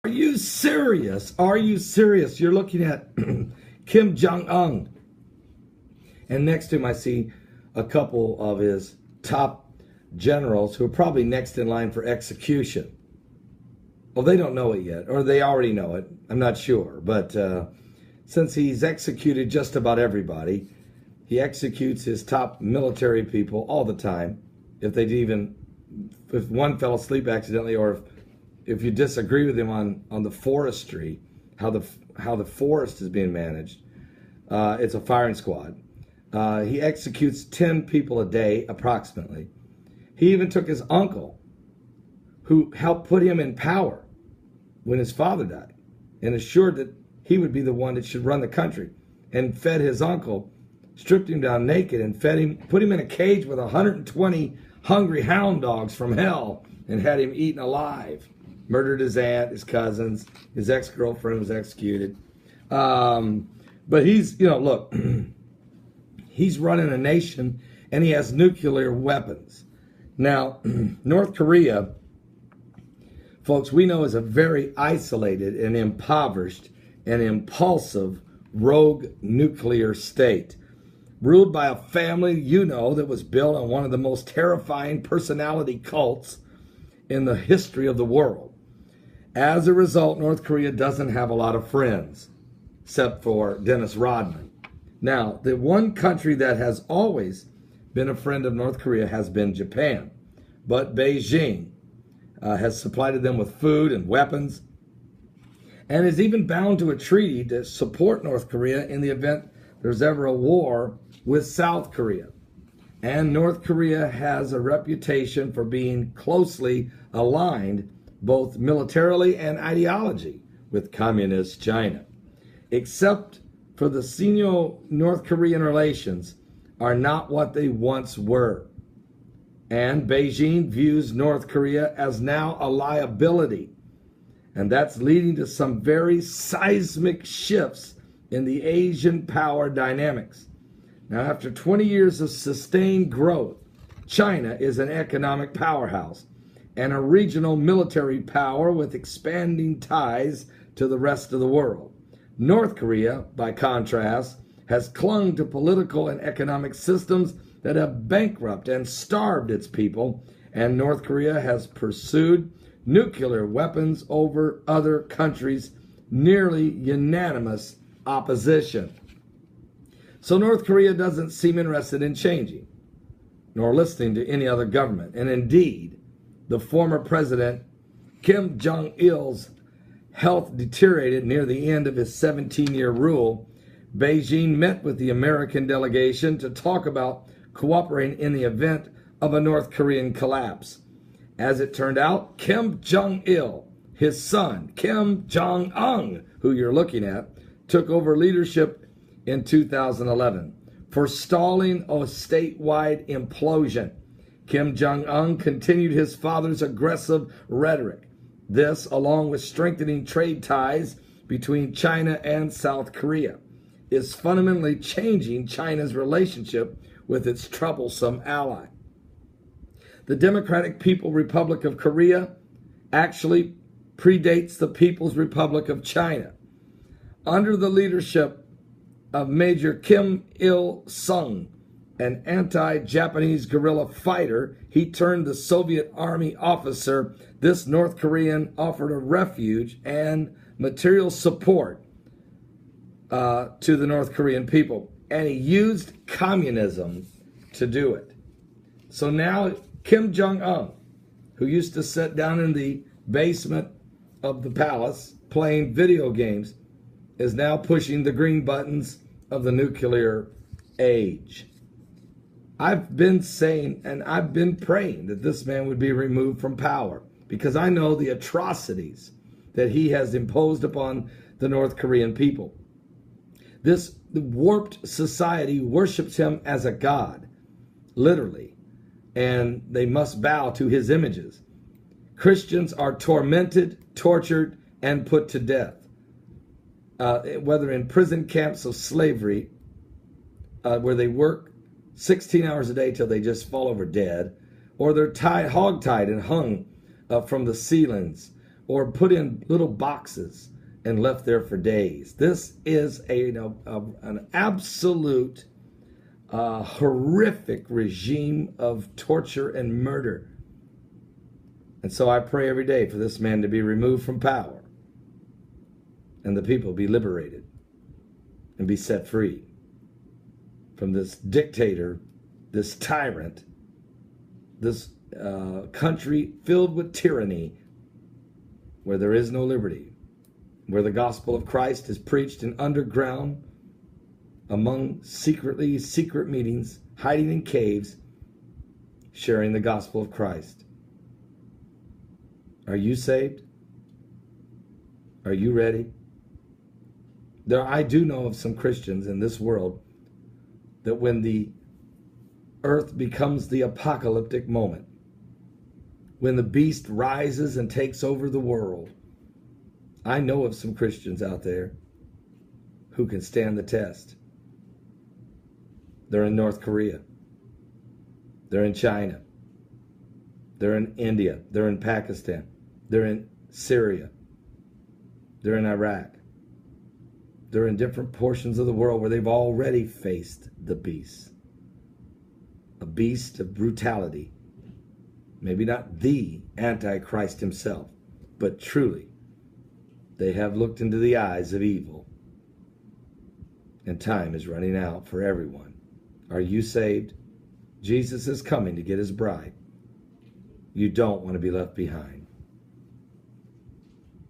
Are you serious? Are you serious? You're looking at Kim Jong Un. And next to him, I see a couple of his top generals who are probably next in line for execution. Well, they don't know it yet, or they already know it. I'm not sure. But since he's executed just about everybody, he executes his top military people all the time. If one fell asleep accidentally, or if you disagree with him on the forestry, how the forest is being managed, it's a firing squad. He executes 10 people a day, approximately. He even took his uncle, who helped put him in power when his father died, and assured that he would be the one that should run the country, and fed his uncle, stripped him down naked, and fed him, put him in a cage with 120 hungry hound dogs from hell, and had him eaten alive. Murdered his aunt, his cousins, his ex-girlfriend was executed. But he's, look, he's running a nation, and he has nuclear weapons. Now, North Korea, folks, we know is a very isolated and impoverished and impulsive rogue nuclear state, ruled by a family, that was built on one of the most terrifying personality cults in the history of the world. As a result, North Korea doesn't have a lot of friends, except for Dennis Rodman. Now, the one country that has always been a friend of North Korea has been Japan. But Beijing has supplied them with food and weapons, and is even bound to a treaty to support North Korea in the event there's ever a war with South Korea. And North Korea has a reputation for being closely aligned, both militarily and ideology, with communist China. Except for the Sino-North Korean relations are not what they once were. And Beijing views North Korea as now a liability. And that's leading to some very seismic shifts in the Asian power dynamics. Now, after 20 years of sustained growth, China is an economic powerhouse and a regional military power with expanding ties to the rest of the world. North Korea, by contrast, has clung to political and economic systems that have bankrupted and starved its people, and North Korea has pursued nuclear weapons over other countries' nearly unanimous opposition. So North Korea doesn't seem interested in changing, nor listening to any other government. And indeed, the former president, Kim Jong-il's health deteriorated near the end of his 17-year rule. Beijing met with the American delegation to talk about cooperating in the event of a North Korean collapse. As it turned out, Kim Jong-il, his son, Kim Jong Un, who you're looking at, took over leadership in 2011, forestalling a statewide implosion. Kim Jong-un continued his father's aggressive rhetoric. This, along with strengthening trade ties between China and South Korea, is fundamentally changing China's relationship with its troublesome ally. The Democratic People's Republic of Korea actually predates the People's Republic of China. Under the leadership of Major Kim Il-sung, an anti-Japanese guerrilla fighter, he turned the Soviet army officer. This North Korean offered a refuge and material support to the North Korean people. And he used communism to do it. So now Kim Jong-un, who used to sit down in the basement of the palace playing video games, is now pushing the green buttons of the nuclear age. I've been saying and I've been praying that this man would be removed from power, because I know the atrocities that he has imposed upon the North Korean people. This warped society worships him as a god, literally, and they must bow to his images. Christians are tormented, tortured, and put to death, whether in prison camps of slavery, where they work 16 hours a day till they just fall over dead, or they're hog-tied and hung from the ceilings, or put in little boxes and left there for days. This is an absolute horrific regime of torture and murder. And so I pray every day for this man to be removed from power and the people be liberated and be set free from this dictator, this tyrant, this country filled with tyranny where there is no liberty, where the gospel of Christ is preached in underground, among secret meetings, hiding in caves, sharing the gospel of Christ. Are you saved? Are you ready? I do know of some Christians in this world that when the earth becomes the apocalyptic moment, when the beast rises and takes over the world, I know of some Christians out there who can stand the test. They're in North Korea. They're in China. They're in India. They're in Pakistan. They're in Syria. They're in Iraq. They're in different portions of the world where they've already faced the beast. A beast of brutality. Maybe not the Antichrist himself, but truly they have looked into the eyes of evil. And time is running out for everyone. Are you saved? Jesus is coming to get his bride. You don't want to be left behind.